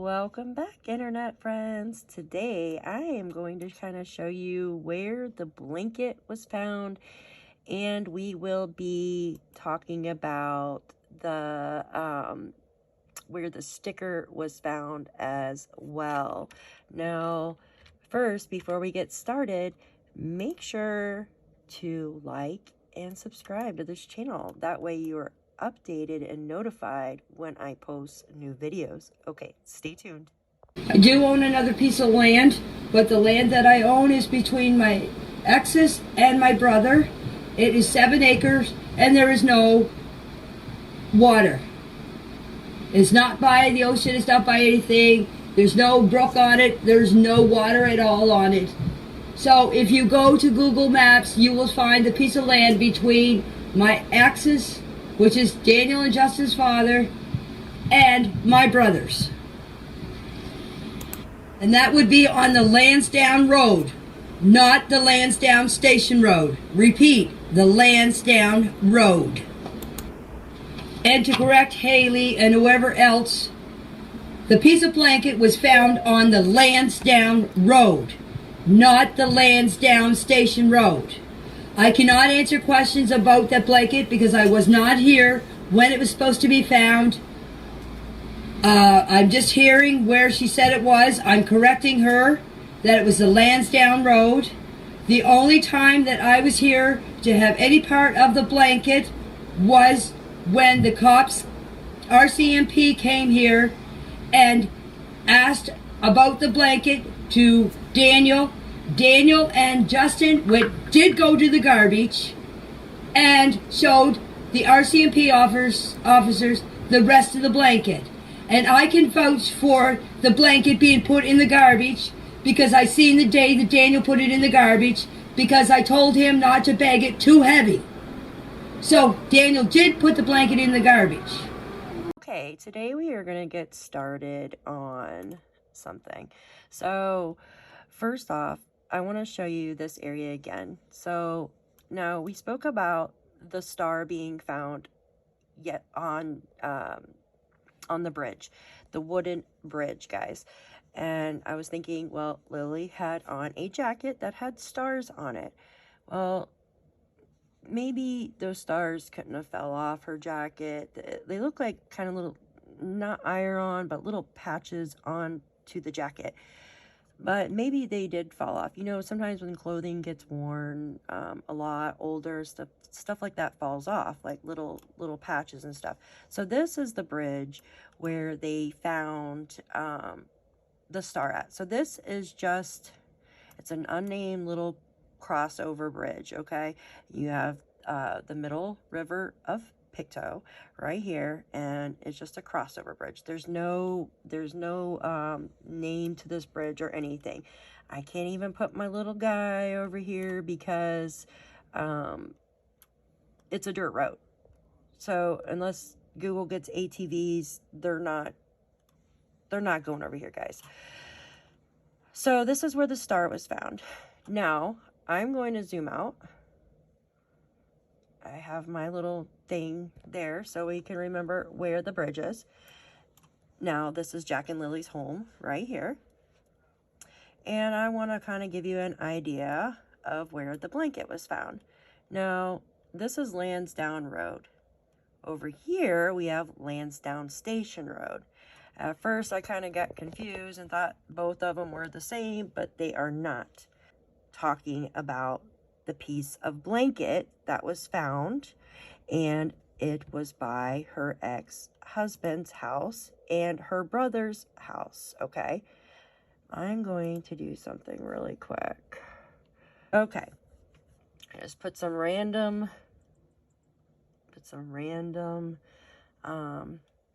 Welcome back, internet friends. Today I am going to kind of show you where the blanket was found, and we will be talking about the where the sticker was found as well. Now, first, before we get started, make sure to like and subscribe to this channel. That way you are updated and notified when I post new videos. Okay, stay tuned. I do own another piece of land, but the land that I own is between my exes and my brother. It is 7 acres and there is no water. It's not by the ocean, it's not by anything. There's no brook on it, there's no water at all on it. So if you go to Google Maps, you will find the piece of land between my exes, which is Daniel and Justin's father, and my brothers. And that would be on the Landsdowne Road, not the Landsdowne Station Road. Repeat, the Landsdowne Road. And to correct Haley and whoever else, the piece of blanket was found on the Landsdowne Road, not the Landsdowne Station Road. I cannot answer questions about that blanket because I was not here when it was supposed to be found. I'm just hearing where she said it was. I'm correcting her that it was the Landsdowne Road. The only time that I was here to have any part of the blanket was when the cops, RCMP, came here and asked about the blanket to Daniel. Daniel and Justin did go to the garbage and showed the RCMP officers the rest of the blanket. And I can vouch for the blanket being put in the garbage because I seen the day that Daniel put it in the garbage because I told him not to bag it too heavy. So Daniel did put the blanket in the garbage. Okay, today we are going to get started on something. So first off, I want to show you this area again. So now we spoke about the star being found yet on the bridge, the wooden bridge, guys. And I was thinking, well, Lilly had on a jacket that had stars on it. Well, maybe those stars couldn't have fell off her jacket. They look like kind of little, not iron-on, but little patches onto the jacket. But maybe they did fall off. You know, sometimes when clothing gets worn a lot older, stuff like that falls off, like little patches and stuff. So this is the bridge where they found the star at. So this is just, it's an unnamed little crossover bridge, okay? You have the middle river of Pictou right here, and it's just a crossover bridge. There's no name to this bridge or anything. I can't even put my little guy over here because it's a dirt road. So unless Google gets ATVs, they're not going over here, guys. So this is where the star was found. Now I'm going to zoom out. I have my little thing there so we can remember where the bridge is. Now, this is Jack and Lilly's home right here. And I want to kind of give you an idea of where the blanket was found. Now, this is Landsdowne Road. Over here, we have Landsdowne Station Road. At first, I kind of got confused and thought both of them were the same, but they are not. Talking about the piece of blanket that was found, and it was by her ex-husband's house and her brother's house. Okay, I'm going to do something really quick. Okay, I just put some random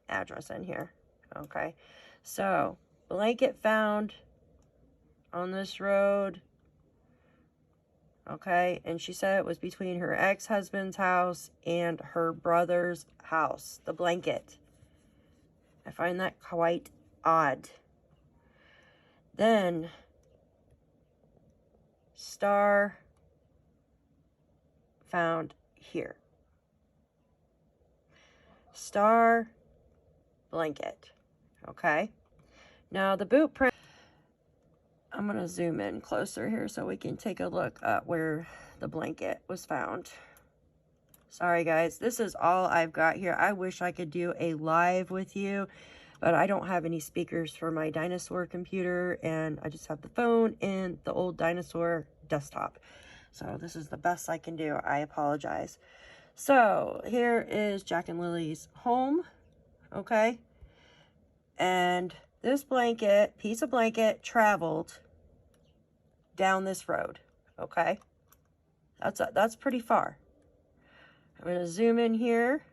address in here. Okay, so blanket found on this road. Okay, and she said it was between her ex-husband's house and her brother's house, the blanket. I find that quite odd. Then, star found here. Star blanket. Okay, Now the boot print, I'm going to zoom in closer here so we can take a look at where the blanket was found. Sorry guys, this is all I've got here. I wish I could do a live with you, but I don't have any speakers for my dinosaur computer, and I just have the phone and the old dinosaur desktop. So this is the best I can do. I apologize. So here is Jack and Lily's home, okay? And this blanket, piece of blanket, traveled down this road, okay? That's pretty far. I'm going to zoom in here.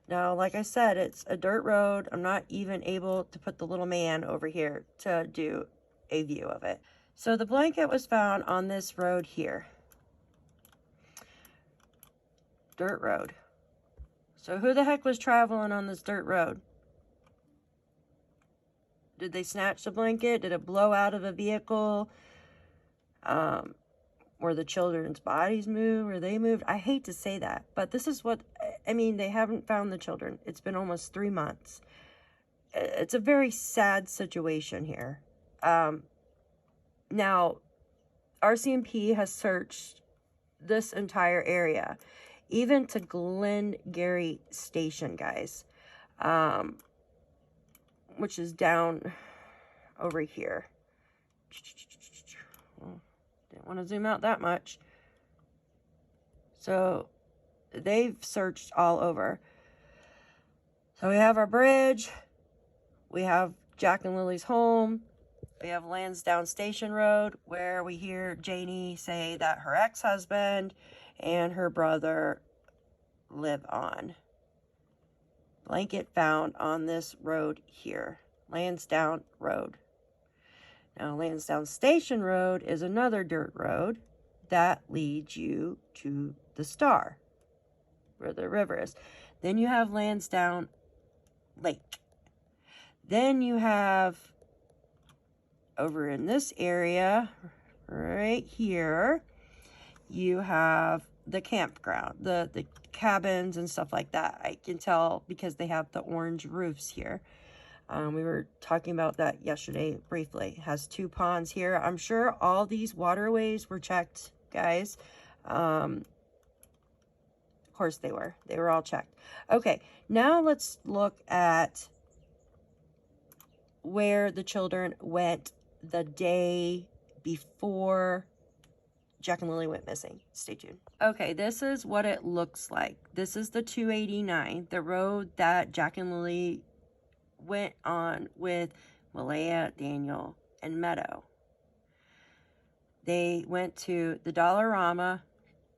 Now, like I said, it's a dirt road. I'm not even able to put the little man over here to do a view of it. So the blanket was found on this road here. Dirt road. So who the heck was traveling on this dirt road? Did they snatch the blanket? Did it blow out of a vehicle? Were the children's bodies moved? Or they moved? I hate to say that, but this is what, I mean, they haven't found the children. It's been almost 3 months. It's a very sad situation here. Now, RCMP has searched this entire area, even to Glengarry Station, guys, which is down over here. Didn't want to zoom out that much. So they've searched all over. So we have our bridge, we have Jack and Lily's home, we have Landsdowne Station Road, where we hear Janie say that her ex-husband and her brother live on. Blanket found on this road here, Landsdowne Road. Now, Landsdowne Station Road is another dirt road that leads you to the Star, where the river is. Then you have Landsdowne Lake. Then you have, over in this area, right here, you have the campground, the cabins and stuff like that. I can tell because they have the orange roofs here. We were talking about that yesterday briefly. It has 2 ponds here. I'm sure all these waterways were checked, guys. Of course they were. They were all checked. Okay, now let's look at where the children went the day before Jack and Lily went missing. Stay tuned. Okay, this is what it looks like. This is the 289, the road that Jack and Lily went on with Malaya, Daniel, and Meadow. They went to the Dollarama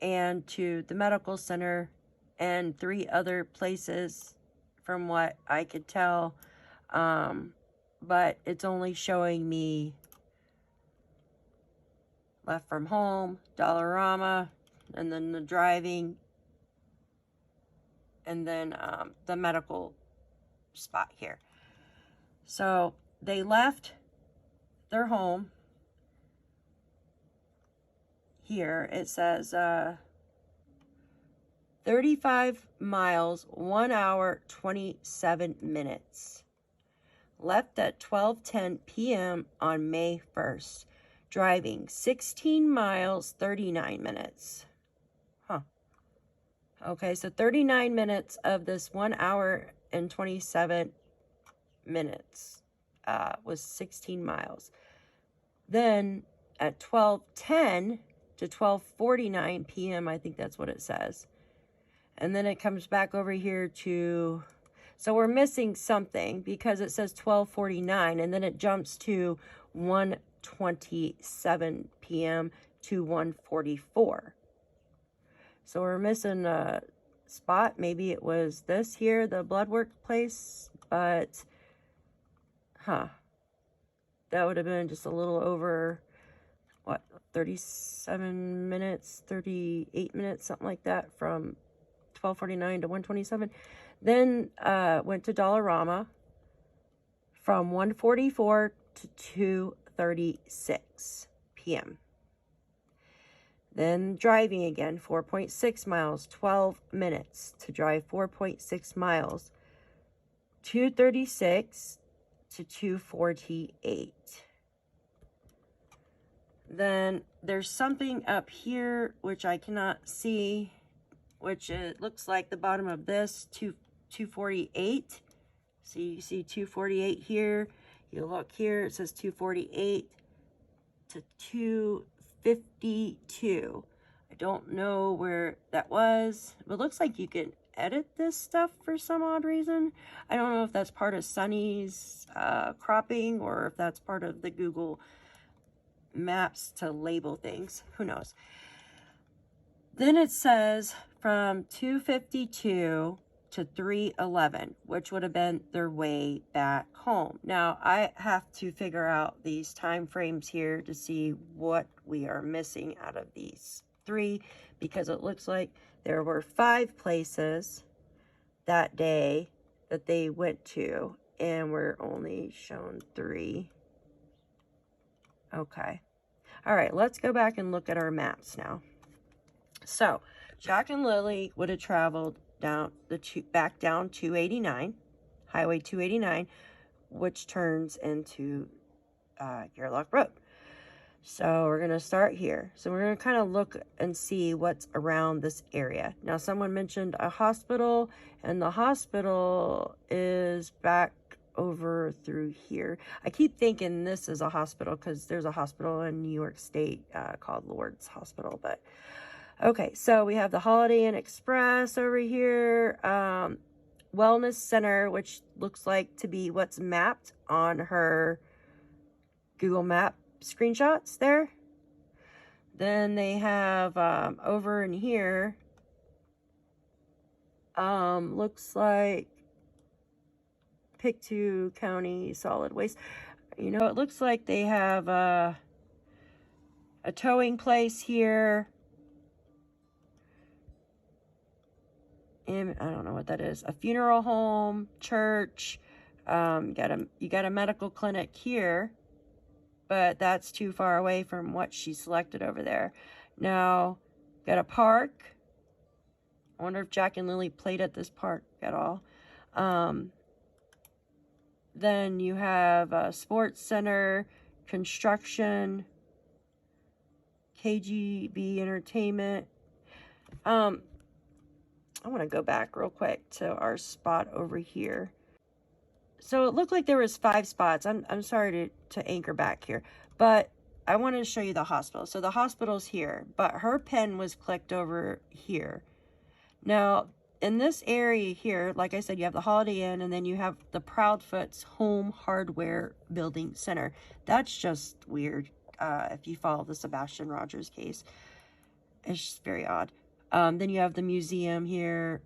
and to the medical center and 3 other places from what I could tell. But it's only showing me left from home, Dollarama, and then the driving, and then the medical spot here. So they left their home here. It says 35 miles, 1 hour, 27 minutes. Left at 12:10 p.m. on May 1st. Driving 16 miles, 39 minutes. Huh. Okay, so 39 minutes of this 1 hour and 27 minutes was 16 miles. Then at 12:10 to 12:49 p.m., I think that's what it says. And then it comes back over here to, so we're missing something because it says 12:49 and then it jumps to 1:27 p.m. to 1:44. So we're missing a spot. Maybe it was this here, the blood work place, but that would have been just a little over, what, 37 minutes, 38 minutes, something like that, from 12:49 to 1:27. Then went to Dollarama from 1:44 to 2:36 p.m. Then driving again, 4.6 miles, 12 minutes to drive 4.6 miles, 2:36 to 248. Then there's something up here which I cannot see, which it looks like the bottom of this 248. So you see 248 here. You look here, it says 248 to 252. I don't know where that was. It looks like you can edit this stuff for some odd reason. I don't know if that's part of Sunny's cropping or if that's part of the Google Maps to label things. Who knows? Then it says from 252 to 311, which would have been their way back home. Now, I have to figure out these time frames here to see what we are missing out of these three, because it looks like there were 5 places that day that they went to, and we're only shown 3. Okay. All right, let's go back and look at our maps now. So, Jack and Lilly would have traveled back down 289, Highway 289, which turns into Gairloch Road. So we're going to start here. So we're going to kind of look and see what's around this area. Now, someone mentioned a hospital, and the hospital is back over through here. I keep thinking this is a hospital because there's a hospital in New York State called Lourdes Hospital, but okay, so we have the Holiday Inn Express over here, Wellness Center, which looks like to be what's mapped on her Google Map screenshots there. Then they have over in here, looks like Pictou County Solid Waste. You know, it looks like they have a towing place here. And I don't know what that is. A funeral home, church. You got a medical clinic here, but that's too far away from what she selected over there. Now, got a park. I wonder if Jack and Lilly played at this park at all. Then you have a sports center, construction, KGB Entertainment. I want to go back real quick to our spot over here. So it looked like there was 5 spots. I'm sorry to anchor back here, but I wanted to show you the hospital. So the hospital's here, but her pen was clicked over here. Now, in this area here, like I said, you have the Holiday Inn, and then you have the Proudfoot's Home Hardware Building Center. That's just weird if you follow the Sebastian Rogers case. It's just very odd. Then you have the museum here,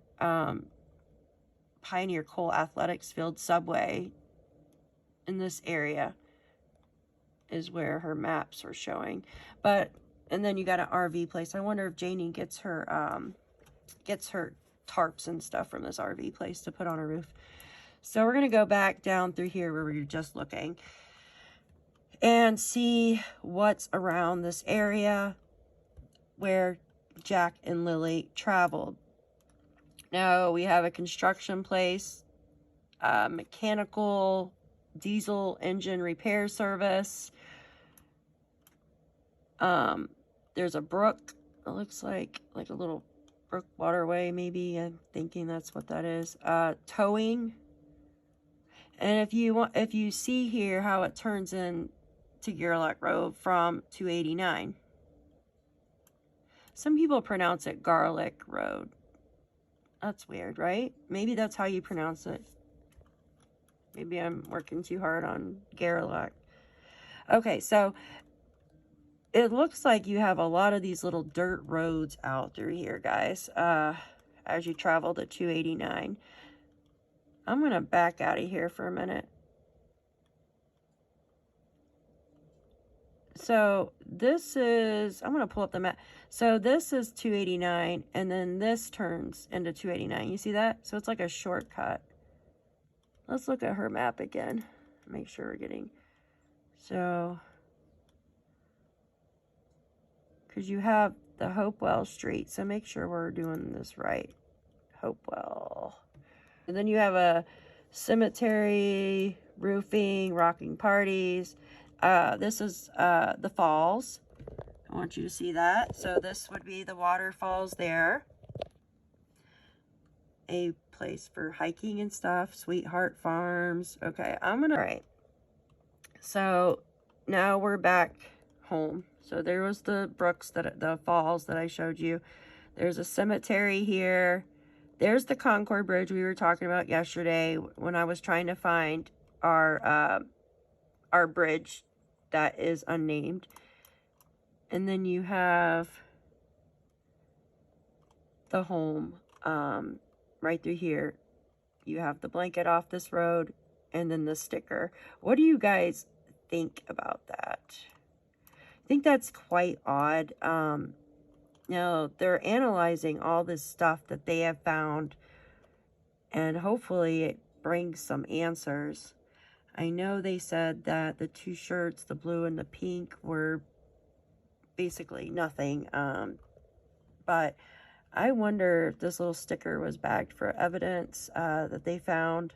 Pioneer Coal Athletics Field, Subway. In this area is where her maps are showing. And then you got an RV place. I wonder if Janie gets her tarps and stuff from this RV place to put on her roof. So we're going to go back down through here where we were just looking and see what's around this area where Jack and Lilly traveled. Now we have a construction place, mechanical diesel engine repair service. There's a brook. It looks like a little brook waterway, maybe. I'm thinking that's what that is. Towing. And if you see here how it turns in to Gairloch Road from 289. Some people pronounce it Garlic Road. That's weird, right? Maybe that's how you pronounce it. Maybe I'm working too hard on Gairloch. Okay, so it looks like you have a lot of these little dirt roads out through here, guys, as you travel to 289. I'm going to back out of here for a minute. So this is, I'm going to pull up the map. So this is 289, and then this turns into 289. You see that? So it's like a shortcut. Let's look at her map again. Make sure we're getting, so, because you have the Hopewell Street, so make sure we're doing this right. Hopewell. And then you have a cemetery, roofing, rocking parties. This is the falls. I want you to see that. So this would be the waterfalls there. A place for hiking and stuff. Sweetheart Farms. Okay, all right. So now we're back home. So there was the brooks, the falls that I showed you. There's a cemetery here. There's the Concord Bridge we were talking about yesterday when I was trying to find our bridge that is unnamed. And then you have the home right through here. You have the blanket off this road and then the sticker. What do you guys think about that? I think that's quite odd. Now, they're analyzing all this stuff that they have found, and hopefully it brings some answers. I know they said that the two shirts, the blue and the pink, were basically nothing, but I wonder if this little sticker was bagged for evidence that they found,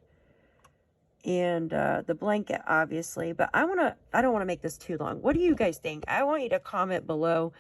and the blanket, obviously. But I don't want to make this too long. What do you guys think? I want you to comment below